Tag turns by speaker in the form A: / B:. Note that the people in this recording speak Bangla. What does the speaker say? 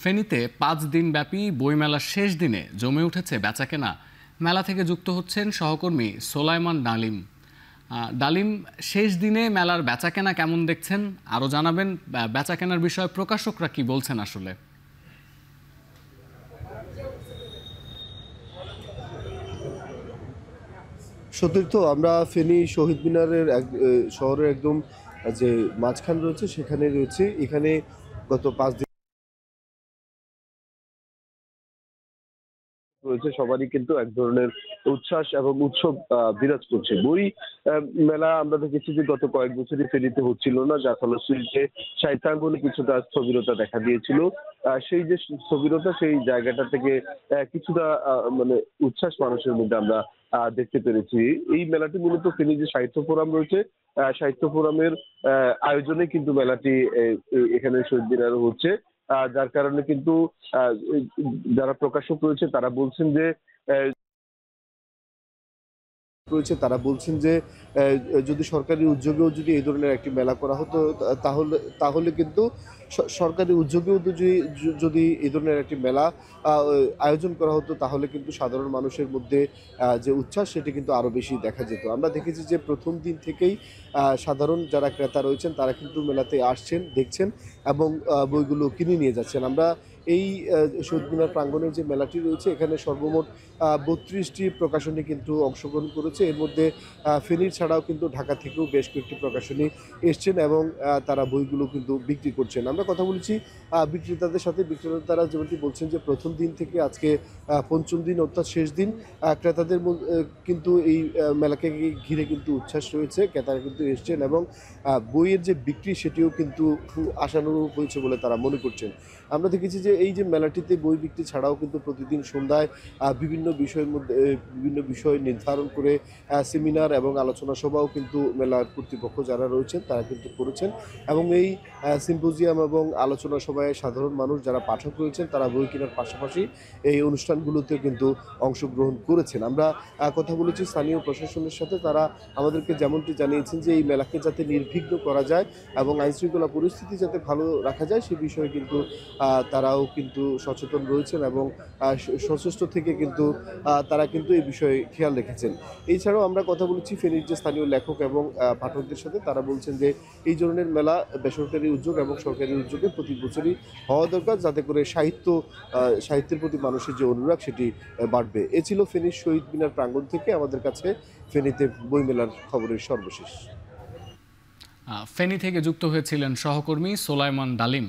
A: ফেনীতে ৫ দিনব্যাপী বইমেলার শেষ দিনে জমে উঠেছে বেচাকেনা। মেলা থেকে যুক্ত হচ্ছেন সহকর্মী সোলাইমান ডালিম। ডালিম, শেষ দিনে মেলার বেচাকেনা কেমন দেখছেন আরও জানাবেন। বেচাকেনার বিষয়ে প্রকাশকরা কি বলছেন আসলে?
B: সতীর্থ, আমরা ফেনী শহীদ মিনারের শহরের একদম যে মাঝখান রয়েছে সেখানে রয়েছে। এখানে গত ৫ দিন রয়েছে, সবারই কিন্তু এক ধরনের উচ্ছ্বাস এবং উৎসব বিরাজ করছে। বই মেলা আমরা দেখেছি যে গত কয়েক বছরই ফেনীতে হচ্ছিল না, যার ফলশ্রুতিতে সাহিত্যাঙ্গনে কিছুটা স্থবিরতা দেখা দিয়েছিল। সেই যে স্থবিরতা, সেই জায়গাটা থেকে কিছুটা মানে উচ্ছ্বাস মানুষের মধ্যে আমরা দেখতে পেরেছি। এই মেলাটি মূলত ফেনী যে সাহিত্য ফোরাম রয়েছে, সাহিত্য ফোরামের আয়োজনে কিন্তু মেলাটি এখানে শহীদ মিনারে হচ্ছে। যার কারণে কিন্তু যারা প্রকাশক রয়েছে তারা বলছেন যে যদি সরকারি উদ্যোগেও যদি এই ধরনের একটি মেলা করা হতো, তাহলে তাহলে কিন্তু সরকারি উদ্যোগেও যদি এই ধরনের একটি মেলা আয়োজন করা হতো, তাহলে কিন্তু সাধারণ মানুষের মধ্যে যে উচ্ছ্বাস সেটি কিন্তু আরও বেশি দেখা যেত। আমরা দেখেছি যে প্রথম দিন থেকেই সাধারণ যারা ক্রেতা রয়েছেন তারা কিন্তু মেলাতে আসছেন, দেখছেন এবং বইগুলো কিনে নিয়ে যাচ্ছেন। আমরা এই শহীদ মিনার প্রাঙ্গণের যে মেলাটি রয়েছে, এখানে সর্বমোট ৩২টি প্রকাশনী কিন্তু অংশগ্রহণ করেছে। এর মধ্যে ফেনীর ছাড়াও কিন্তু ঢাকা থেকেও বেশ কয়েকটি প্রকাশনী এসছেন এবং তারা বইগুলো কিন্তু বিক্রি করছেন। আমরা কথা বলেছি বিক্রেতাদের সাথে। বিক্রেতারা যেমনটি বলছেন যে প্রথম দিন থেকে আজকে পঞ্চম দিন অর্থাৎ শেষ দিন, ক্রেতাদের কিন্তু এই মেলাকে ঘিরে কিন্তু উচ্ছ্বাস রয়েছে। ক্রেতারা কিন্তু এসছেন এবং বইয়ের যে বিক্রি সেটিও কিন্তু আশানুরূপ হয়েছে বলে তারা মনে করছেন। আমরা দেখেছি যে এই যে মেলাটিতে বই বিক্রি ছাড়াও কিন্তু প্রতিদিন সন্ধ্যায় বিভিন্ন বিষয় নির্ধারণ করে সেমিনার এবং আলোচনা সভাও কিন্তু মেলার কর্তৃপক্ষ যারা রয়েছেন তারা কিন্তু করেছেন এবং এই সিম্পোজিয়াম এবং আলোচনা সভায় সাধারণ মানুষ যারা পাঠক রয়েছেন তারা বই কেনার পাশাপাশি এই অনুষ্ঠানগুলোতে কিন্তু অংশগ্রহণ করেছেন। আমরা কথা বলেছি স্থানীয় প্রশাসনের সাথে। তারা আমাদেরকে যেমনটি জানিয়েছেন যে এই মেলাকে যাতে নির্বিঘ্ন করা যায় এবং আইনশৃঙ্খলা পরিস্থিতি যাতে ভালো রাখা যায় সে বিষয়ে কিন্তু তারাও কিন্তু সচেতন রয়েছেন এবং সচেষ্ট থেকে কিন্তু তারা কিন্তু এই বিষয়ে খেয়াল রেখেছেন। এছাড়াও আমরা কথা বলেছি ফেনীর যে স্থানীয় লেখক এবং পাঠকদের সাথে। তারা বলছেন যে এই ধরনের মেলা বেসরকারি উদ্যোগ এবং সরকারি উদ্যোগে প্রতি বছরই হওয়া দরকার, যাতে করে সাহিত্যের প্রতি মানুষের যে অনুরাগ সেটি বাড়বে। এ ছিল ফেনীর শহীদ মিনার প্রাঙ্গণ থেকে আমাদের কাছে ফেনীতে বইমেলার খবরের সর্বশেষ।
A: ফেনী থেকে যুক্ত হয়েছিলেন সহকর্মী সোলাইমান ডালিম।